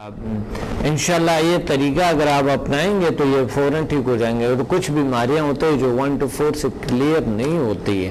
انشاءاللہ یہ طریقہ اگر آپ اپنائیں گے تو یہ فوراً ٹھیک ہو جائیں گے. اور کچھ بیماریاں ہوتی ہیں جو 1 to 4 سے کلیئر نہیں ہوتی ہے.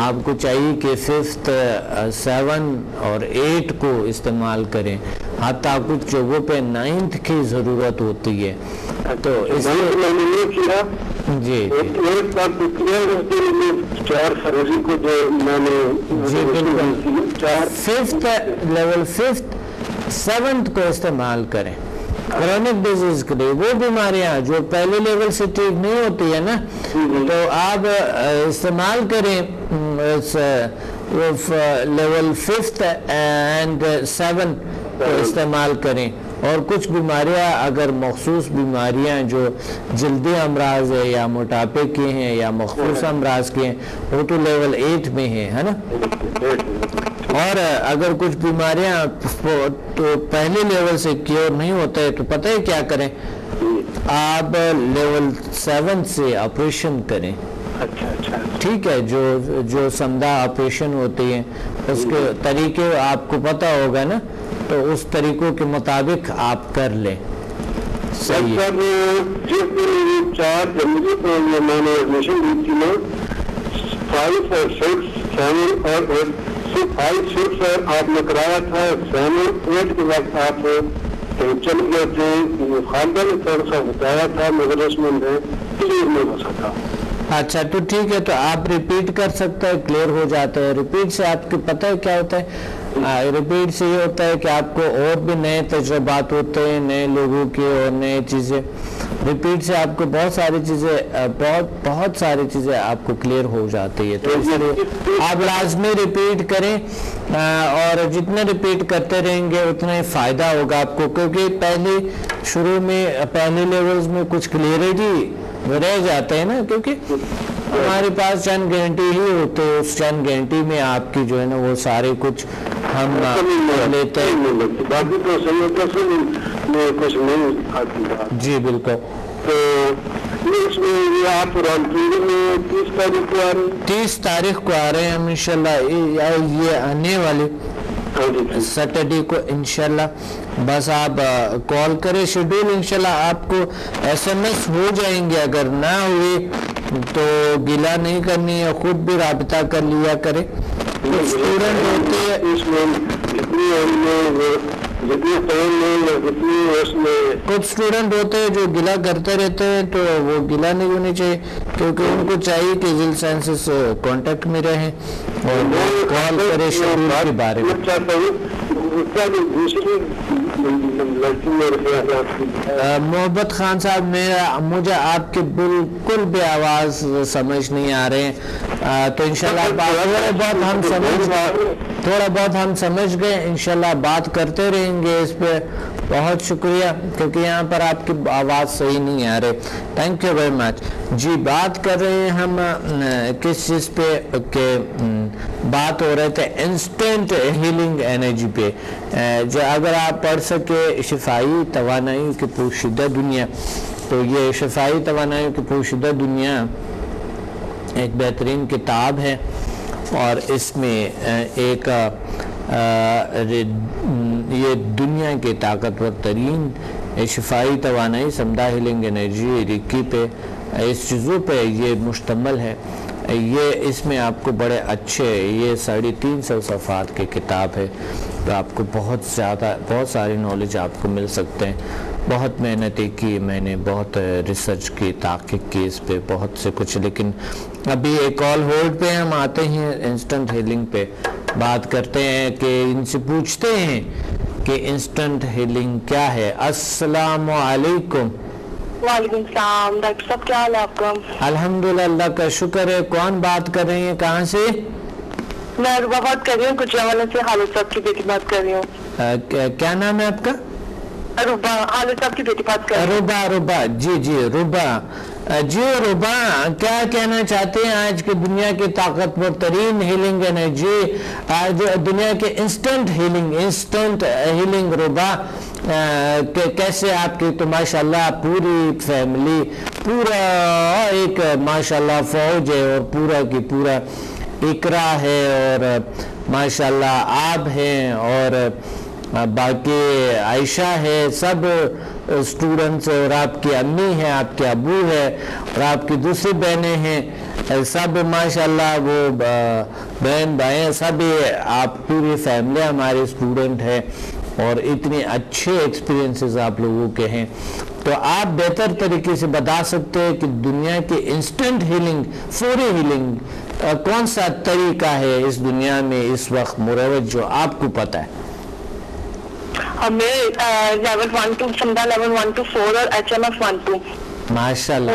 آپ کو چاہیے کہ 5th 7 اور 8 کو استعمال کریں, حتیٰ کچھ جگہوں پہ 9th کی ضرورت ہوتی ہے. تو اس لیے جی بالکل 5th لیول 5th 7th کو استعمال کریں کرونک ڈیزیز کے لیے. وہ بیماریاں جو پہلے لیول سے ٹھیک نہیں ہوتی ہے نا, تو آپ استعمال کریں لیول 5th اینڈ 7 کو استعمال کریں. اور کچھ بیماریاں اگر مخصوص بیماریاں جو جلدی امراض ہے یا موٹاپے کے ہیں یا مخصوص امراض کے ہیں وہ تو لیول 8 میں ہے نا. اور اگر کچھ بیماریاں تو پہلے لیول سے کیور نہیں ہوتے تو پتہ ہے کیا کریں, آپ لیول 7 سے آپریشن کریں. ٹھیک ہے, جو سمدہ آپریشن ہوتی ہیں اس کے طریقے آپ کو پتہ ہوگا نا, تو اس طریقوں کے مطابق آپ کر لیں. صحیح ہے. 4 جنوری کو میں نے ایڈمیشن لی تھی نا, 5 اور 6 7 اور 5 6 آپ نے کرایا تھا, 7 8 کے وقت آپ چل گئے تھے. خالدہ نے تھوڑا سا بتایا تھا مگر اس میں کلیئر نہیں ہو سکا. اچھا تو ٹھیک ہے, تو آپ ریپیٹ کر سکتے ہیں, کلیئر ہو جاتا ہے. ریپیٹ سے آپ کو پتہ ہے کیا ہوتا ہے, ریپیٹ سے یہ ہوتا ہے کہ آپ کو اور بھی نئے تجربات ہوتے ہیں, نئے لوگوں کے اور نئے چیزیں. ریپیٹ سے آپ کو بہت ساری چیزیں آپ کو کلیئر ہو جاتی ہے. تو اس لیے آپ لازمی ریپیٹ کریں, اور جتنے ریپیٹ کرتے رہیں گے اتنا ہی فائدہ ہوگا آپ کو, کیونکہ پہلے شروع میں پہلے لیولز میں کچھ کلیئرٹی رہ جاتے ہیں نا, کیونکہ ہمارے پاس چند گارنٹی ہی ہوتے ہیں. اس چند گارنٹی میں آپ کی جو ہے نا وہ سارے کچھ ہم لیتے ہیں. جی بالکل. آپ 30 تاریخ کو آ رہے ہیں ہم انشاءاللہ, یہ آنے والے سیٹرڈے کو انشاءاللہ. بس آپ کال کریں, شیڈول انشاءاللہ آپ کو SMS ہو جائیں گے. اگر نہ ہوئے تو گلہ نہیں کرنی ہے, خود بھی رابطہ کر لیا کرے. اسٹوڈنٹ ہوتے کچھ اسٹوڈنٹ ہوتے ہیں جو گلہ کرتے رہتے ہیں, تو وہ گلہ نہیں ہونی چاہیے, کیونکہ ان کو چاہیے کہ ذیل سائنسز سے کانٹیکٹ میں رہیں اور کال کرے شیڈول کے بارے میں. محبت خان صاحب, مجھے آپ کے بالکل بھی آواز سمجھ نہیں آ رہے ہیں, تو انشاءاللہ تھوڑا بہت ہم سمجھ گئے. انشاءاللہ بات کرتے رہیں گے اس پہ. بہت شکریہ, کیونکہ یہاں پر آپ کی آواز صحیح نہیں آ رہی. Thank you very much. جی بات کر رہے ہیں ہم کس چیز پہ, کہ بات ہو رہے تھے انسٹنٹ ہیلنگ انرجی پہ. جو اگر آپ پڑھ سکے شفائی توانائی کی پوشیدہ دنیا, تو یہ شفائی توانائی کی پوشیدہ دنیا ایک بہترین کتاب ہے, اور اس میں ایک یہ دنیا کے طاقتور ترین شفائی توانائی سمدہ ہیلنگ انرجی ریکی پہ, اس چیزوں پہ یہ مشتمل ہے. یہ اس میں آپ کو بڑے اچھے, یہ 350 صفحات کی کتاب ہے, تو آپ کو بہت ساری نالج آپ کو مل سکتے ہیں. بہت محنتیں کی میں نے, بہت ریسرچ کی, تحقیق کی اس پہ, بہت سے کچھ. لیکن ابھی ایک کال ہولڈ پہ ہم آتے ہیں, انسٹنٹ ہیلنگ پہ بات کرتے ہیں, کہ ان سے پوچھتے ہیں کہ انسٹنٹ ہیلنگ کیا ہے. السلام علیکم. وعلیکم السلام. ڈاکٹر صاحب کیا حال ہے آپ کا؟ الحمدللہ, اللہ کا شکر ہے. کون بات کر رہی ہیں, کہاں سے؟ میں روبا بات کر رہی ہوں, کچھ والے سے. خالد صاحب کی بیٹی بات کر رہی ہوں. کیا نام ہے آپ کا؟ روبا. خالد صاحب کی بیٹی بات کر رہی ہوں. روبا. جی روبا. جی روبا, کیا کہنا چاہتے ہیں آج کی دنیا کی طاقتور ترین ہیلنگ انرجی, آج دنیا کے انسٹنٹ ہیلنگ روبا, کیسے آپ کی تو ماشاءاللہ پوری فیملی, پورا ایک ماشاءاللہ فوج ہے, اور پورا کی پورا اقرا ہے, اور ماشاءاللہ آپ ہیں, اور باقی عائشہ ہے، سب اسٹوڈنٹس، اور آپ کی امی ہے، آپ کے ابو ہے، اور آپ کی دوسری بہنیں ہیں، سب ماشاءاللہ وہ بہن بھائی سب آپ پوری فیملی ہمارے اسٹوڈنٹ ہے، اور اتنے اچھے ایکسپیرینسز آپ لوگوں کے ہیں. تو آپ بہتر طریقے سے بتا سکتے ہیں کہ دنیا کی انسٹنٹ ہیلنگ، فوری ہیلنگ کون سا طریقہ ہے اس دنیا میں اس وقت مروج جو آپ کو پتہ ہے؟ ہمیں لیول 1 to سمدہ لیول 1 to 4 اور HMF 1 to. ماشاء اللہ.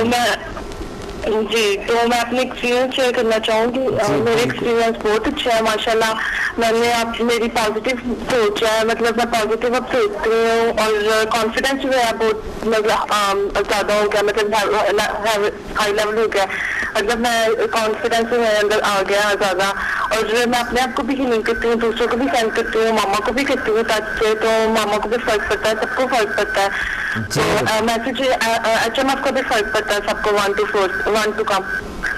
جی تو میں اپنے ایکسپیرینس شیئر کرنا چاہوں گی. میرے ایکسپیرینس بہت اچھا ہے ماشاءاللہ. میں نے میری پازیٹیو سوچ ہے، مطلب میں پازیٹیو اب سوچتی ہوں، اور کانفیڈینس جو ہے بہت مطلب زیادہ ہو گیا، مطلب ہائی لیول ہو گیا. مطلب میں کانفیڈینس میرے اندر آ گیا زیادہ، اور میں اپنے آپ کو بھی ہیلنگ کرتی ہوں، دوسروں کو بھی سینڈ کرتی ہوں، ماما کو بھی کرتی ہوں ٹچ سے، تو ماما کو بھی فرق پڑتا ہے، سب کو فرق پڑتا ہے. تو میسج HMF کو بھی فرق پڑتا ہے سب کو 1 to 4 1 to come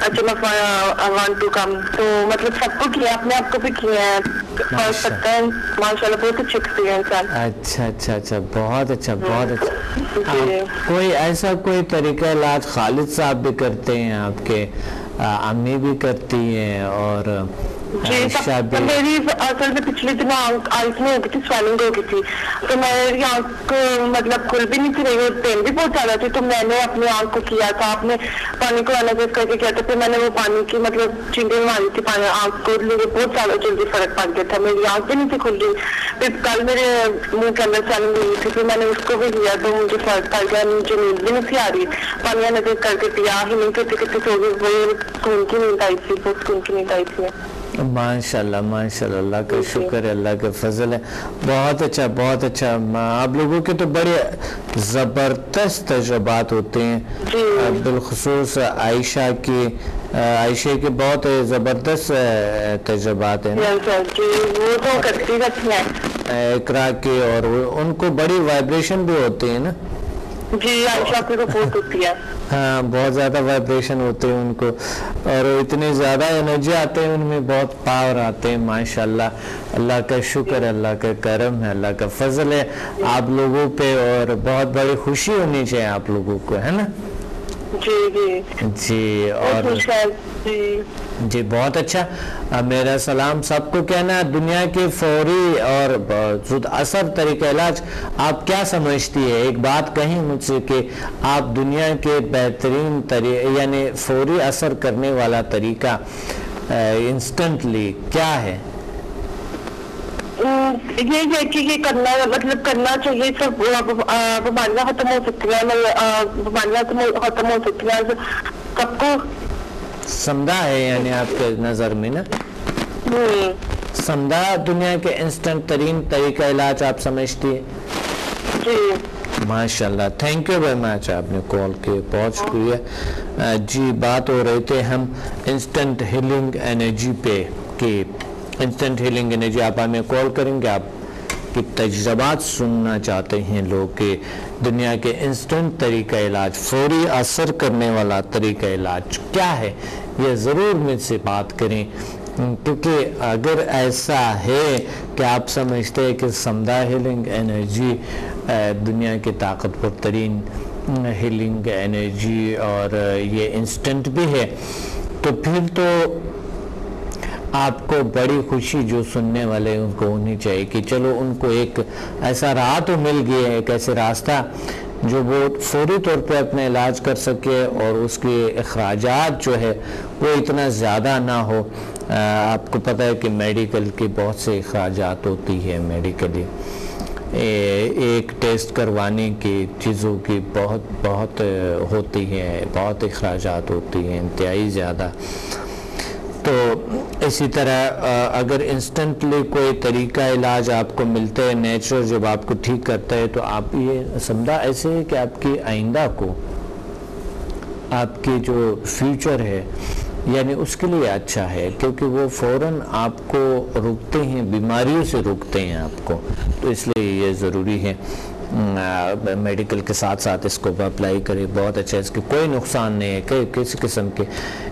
HMF 1 to کم. تو مطلب سب کو کیا، اپنے آپ کو بھی کیا ہے، فرق پڑتا ہے ماشاءاللہ. بہت اچھا ایکسپیرینس ہے. اچھا بہت اچھا بہت اچھا. کوئی ایسا کوئی طریقہ علاج خالد صاحب بھی کرتے ہیں، آپ کے امی بھی کرتی ہیں، اور جی میری اصل میں پچھلے دنوں آنکھ میں ہو گئی تھی، سویلنگ ہو گئی تھی، تو میری آنکھ مطلب کھل بھی نہیں تھی رہی، پین بھی بہت زیادہ تھی. تو میں نے اپنی آنکھ کو کیا تھا، آپ نے پانی کو انالائز کر کے کیا تھا، پھر میں نے وہ پانی کی مطلب چینٹیں ماری تھی پانی آنکھ کو، لیے بہت زیادہ جلدی فرق پڑ گیا تھا. میری آنکھ بھی نہیں تھی کھل رہی. پھر کل میرے منہ کے اندر سویلنگ ہوئی تھی، پھر میں نے اس کو بھی لیا تو مجھے فرق پڑ گیا. مجھے نیند بھی نہیں تھی آ رہی، پانی انالائز کر کے پیا ہی نہیں کرتے کرتے سو گئی. وہی سکون کی نیند آئی تھی، بہت سکون کی نیند آئی تھی. ماشاءاللہ ماشاءاللہ، اللہ کا شکر ہے، اللہ کا فضل ہے. بہت اچھا بہت اچھا. آپ لوگوں کے تو بڑے زبردست تجربات ہوتے ہیں، بالخصوص عائشہ کے بہت زبردست تجربات ہیں اقرا کے، اور ان کو بڑی وائبریشن بھی ہوتی ہے نا. جی عائشہ کی تو بہت ہوتی ہے. ہاں بہت زیادہ وائبریشن ہوتے ہیں ان کو، اور اتنے زیادہ انرجی آتے ہیں ان میں، بہت پاور آتے ہیں ماشاءاللہ. اللہ کا شکر ہے، اللہ کا کرم ہے، اللہ کا فضل ہے آپ لوگوں پہ، اور بہت بڑی خوشی ہونی چاہیے آپ لوگوں کو، ہے نا. جی اور جی بہت اچھا. میرا سلام سب کو کہنا. دنیا کے فوری اور زود اثر طریقہ علاج آپ کیا سمجھتی ہے؟ ایک بات کہیں مجھ سے کہ آپ دنیا کے بہترین یعنی فوری اثر کرنے والا طریقہ انسٹنٹلی کیا ہے؟ یہ ہے کہ یہ کرنا مطلب کرنا چاہیے. سب بیماریاں ختم ہو سکتی ہیں، بیماریاں ختم ہو سکتی ہیں سب کو. سمدہ ہے یعنی آپ کے نظر میں نا، سمدہ دنیا کے انسٹنٹ ترین طریقہ علاج آپ سمجھتی ہے؟ جی ماشاءاللہ. تھینک یو ویری مچ، آپ نے کال کے بہت شکریہ. جی بات ہو رہے تھے ہم انسٹنٹ ہیلنگ انرجی پہ کہ انسٹنٹ ہیلنگ انرجی آپ ہمیں کال کریں گے، آپ کی تجربات سننا چاہتے ہیں لوگ کہ دنیا کے انسٹنٹ طریقہ علاج، فوری اثر کرنے والا طریقہ علاج کیا ہے، یہ ضرور مجھ سے بات کریں. کیونکہ اگر ایسا ہے کہ آپ سمجھتے ہیں کہ سمدہ ہیلنگ انرجی دنیا کی طاقتور ترین ہیلنگ انرجی اور یہ انسٹنٹ بھی ہے، تو پھر تو آپ کو بڑی خوشی جو سننے والے ان کو ہونی چاہیے کہ چلو ان کو ایک ایسا راہ تو مل گیا ہے، ایک ایسے راستہ جو وہ فوری طور پہ اپنا علاج کر سکے اور اس کے اخراجات جو ہے وہ اتنا زیادہ نہ ہو. آپ کو پتہ ہے کہ میڈیکل کے بہت سے اخراجات ہوتی ہے، میڈیکلی ایک ٹیسٹ کروانے کی چیزوں کی بہت ہوتی ہے، بہت اخراجات ہوتی ہیں، انتہائی زیادہ. تو اسی طرح اگر انسٹنٹلی کوئی طریقہ علاج آپ کو ملتا ہے نیچرل، جب آپ کو ٹھیک کرتا ہے، تو آپ یہ سمجھا ایسے ہے کہ آپ کی آئندہ کو، آپ کی جو فیوچر ہے یعنی اس کے لیے اچھا ہے، کیونکہ وہ فوراً آپ کو روکتے ہیں، بیماریوں سے روکتے ہیں آپ کو. تو اس لیے یہ ضروری ہے میڈیکل کے ساتھ ساتھ اس کو اپلائی کرے. بہت اچھا، اس کے کوئی نقصان نہیں ہے کسی قسم کے.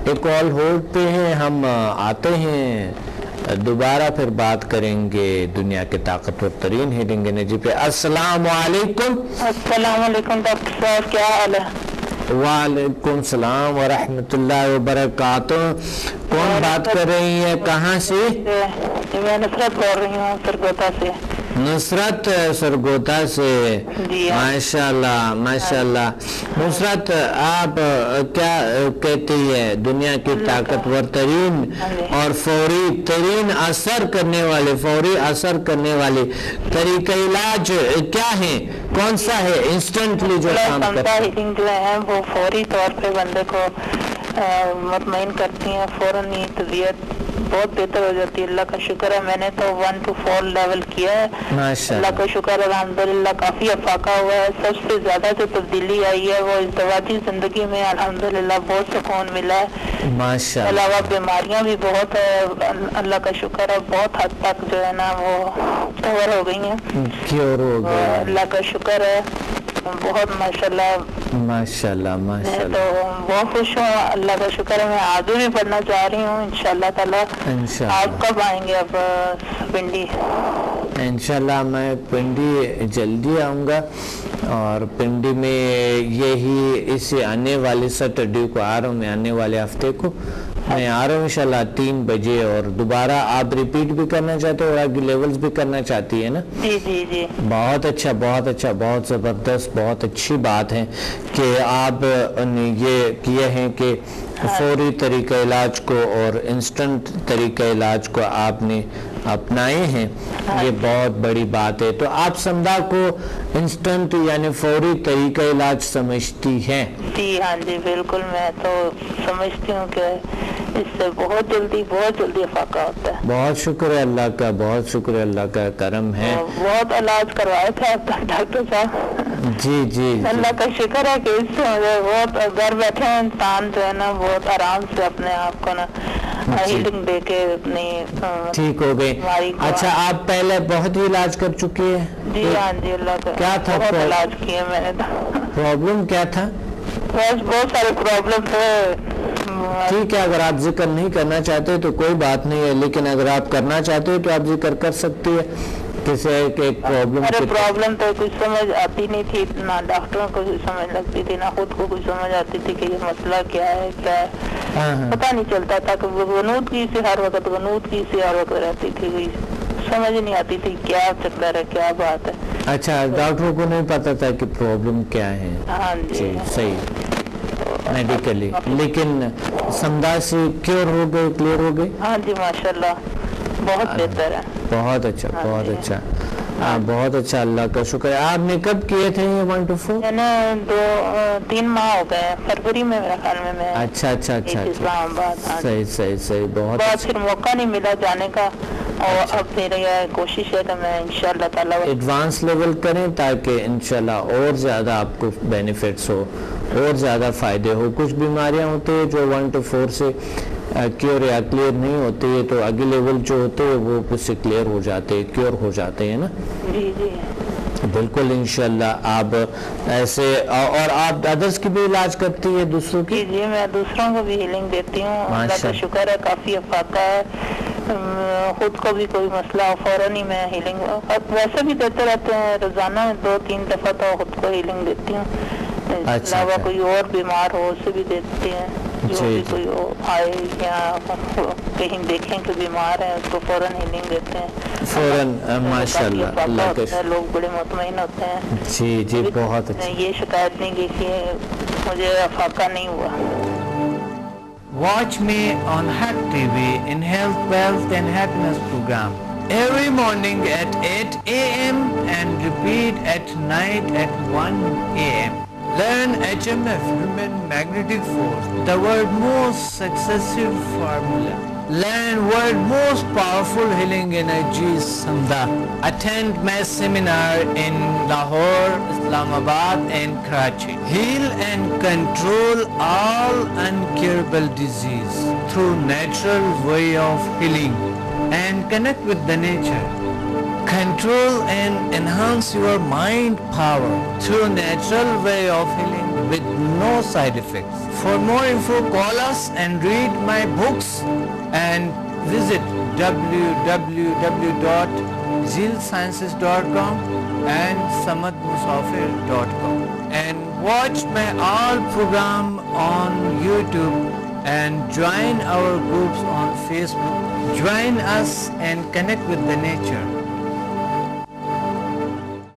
ایک کال ہولڈ پہ ہیں، ہم آتے ہیں دوبارہ پھر بات کریں گے دنیا کے طاقتور ترین ہیلنگ انرجی پہ. السلام علیکم. السلام علیکم ڈاکٹر صاحب, کیا حال ہے؟ وعلیکم السلام ورحمۃ اللہ وبرکاتہ. کون بات کر رہی ہے, کہاں سے؟ میں نصرت بول رہی ہوں سرگوتا سے. نصرت سرگوتا سے, ماشاء اللہ ماشاء اللہ. نصرت آپ کیا کہتی ہے, دنیا کی طاقتور ترین اور فوری ترین اثر کرنے والے طریقہ علاج کیا ہیں, کون سا ہے انسٹنٹلی جو کام کرتا ہے؟ جو ہے وہ فوری طور پہ بندے کو مطمئن کرتی ہیں, فوراً ہی طبیعت بہت بہتر ہو جاتی ہے. اللہ کا شکر ہے, میں نے تو 1 to 4 لیول کیا ہے. اللہ کا شکر ہے, الحمدللہ کافی افاقہ ہوا ہے. سب سے زیادہ جو تبدیلی آئی ہے وہ ازدواجی زندگی میں الحمدللہ بہت سکون ملا ہے. ماشاء اللہ. علاوہ بیماریاں بھی بہت ہے, اللہ کا شکر ہے, بہت حد تک جو ہے نا وہ کور ہو گئی ہیں, کیور ہو گئی. اللہ کا شکر ہے, بہت ماشاءاللہ ماشاءاللہ ماشاءاللہ. تو بہت خوش ہوں, اللہ کا شکر ہے. میں آگے بھی پڑھنا چاہ رہی ہوں انشاءاللہ تعالیٰ. آپ کب آئیں گے اب پنڈی؟ انشاءاللہ میں پنڈی جلدی آؤں گا, اور پنڈی میں یہی اسی آنے والے سیٹرڈے کو آ رہا ہوں, میں آنے والے ہفتے کو میں آ رہا ہوں انشاءاللہ 3 بجے. اور دوبارہ آپ ریپیٹ بھی کرنا چاہتے ہو اور آگے لیولز بھی کرنا چاہتی ہے نا؟ جی جی جی. بہت اچھا بہت اچھا, بہت زبردست, بہت اچھی بات ہے کہ آپ نے یہ کیے ہیں کہ فوری طریقہ علاج کو اور انسٹنٹ طریقہ علاج کو آپ نے اپنائے ہیں, یہ بہت بڑی بات ہے. تو آپ سمدھا کو انسٹنٹ یعنی فوری طریقہ علاج سمجھتی ہیں؟ جی ہاں جی بالکل, میں تو سمجھتی ہوں کہ اس سے بہت جلدی افاقہ ہوتا ہے. بہت شکر ہے اللہ کا, بہت شکر ہے اللہ کا کرم ہے. بہت علاج کروائے تھے اب تک ڈاکٹر صاحب. جی جی اللہ کا شکر ہے کہ اس سے مجھے بہت گھر بیٹھے انسان جو ہے نا بہت آرام سے اپنے آپ کو نا ہیلنگ دے کے اپنی ٹھیک ہو گئی. اچھا, آپ پہلے بہت ہی علاج کر چکی ہے؟ جی ہاں جی, اللہ کا کیا تھا بہت علاج کیے میں نے. پرابلم کیا تھا؟ بہت سارے پرابلم تھے. ٹھیک ہے, اگر آپ ذکر نہیں کرنا چاہتے تو کوئی بات نہیں ہے, لیکن اگر آپ کرنا چاہتے ہو تو آپ ذکر کر سکتی ہے. کسی ایک پرابلم تو کچھ سمجھ آتی نہیں تھی, نہ ڈاکٹروں کو کچھ سمجھ لگتی تھی, نہ خود کو کچھ سمجھ آتی تھی کہ یہ مسئلہ کیا ہے پتہ نہیں چلتا تھا. کہ غنودگی سے ہر وقت رہتی تھی, سمجھ نہیں آتی تھی کیا چکر ہے, کیا بات ہے. اچھا, ڈاکٹروں کو نہیں پتا تھا کہ پرابلم کیا ہے. ہاں جی صحیح میڈیکلی, لیکن سمدھا سے کیور ہو گئے, کلیئر ہو گئے؟ ہاں جی ماشاءاللہ بہت بہتر ہے. بہت اچھا بہت اچھا, بہت اچھا, اللہ کا شکر ہے. آپ نے کب کیے تھے یہ 1 to 4؟ میں نے 2-3 ماہ ہو گئے, فروری میں میرا خیال میں. اچھا اچھا اچھا, اسلام آباد. صحیح, بہت اچھا. پھر موقع نہیں ملا جانے کا, اور اب میری کوشش ہے کہ میں انشاءاللہ تعالیٰ ایڈوانس لیول کریں تاکہ انشاءاللہ اور زیادہ آپ کو بینیفٹس ہو, اور زیادہ فائدے ہو. کچھ بیماریاں ہوتی ہیں جو 1 to 4 سے کیور یا کلیئر نہیں ہوتی ہے, تو آگے لیول جو ہوتے ہیں وہ کچھ سے کلیئر ہو جاتے ہیں, کیور ہو جاتے ہیں نا. جی جی بالکل انشاءاللہ. آپ ایسے, اور آپ ادرس کی بھی علاج کرتی ہے, دوسروں کی؟ جی میں دوسروں کو بھی ہیلنگ دیتی ہوں, اللہ کا شکر ہے کافی افاقہ ہے. خود کو بھی کوئی مسئلہ ہو فوراً ہی میں ہیلنگ ویسے بھی دیتے رہتے ہیں, روزانہ 2-3 دفعہ تو خود کو ہیلنگ دیتی ہوں. علاوہ کوئی اور بیمار ہو اسے بھی دیتے ہیں, جو بھی کوئی آئے یا کہیں دیکھیں کہ بیمار ہے اس کو فوراً ہیلنگ دیتے ہیں فوراً. ماشاءاللہ, اللہ کا لوگ بڑے مطمئن ہوتے ہیں. جی بہت اچھا. یہ شکایت نہیں کی کہ مجھے افاقہ نہیں ہوا. Watch me on Hack TV in Health, Wealth and Happiness program every morning at 8 a.m. and repeat at night at 1 a.m. Learn HMF, Human Magnetic Force, the world's most successful formula. Learn world's most powerful healing energies, Samdha. Attend my seminar in Lahore, Islamabad and Karachi. Heal and control all incurable disease through natural way of healing and connect with the nature. Control and enhance your mind power through natural way of healing with no side effects. For more info, call us and read my books and visit www.zealsciences.com and samadmusafir.com and watch my all program on YouTube and join our groups on Facebook. Join us and connect with the nature.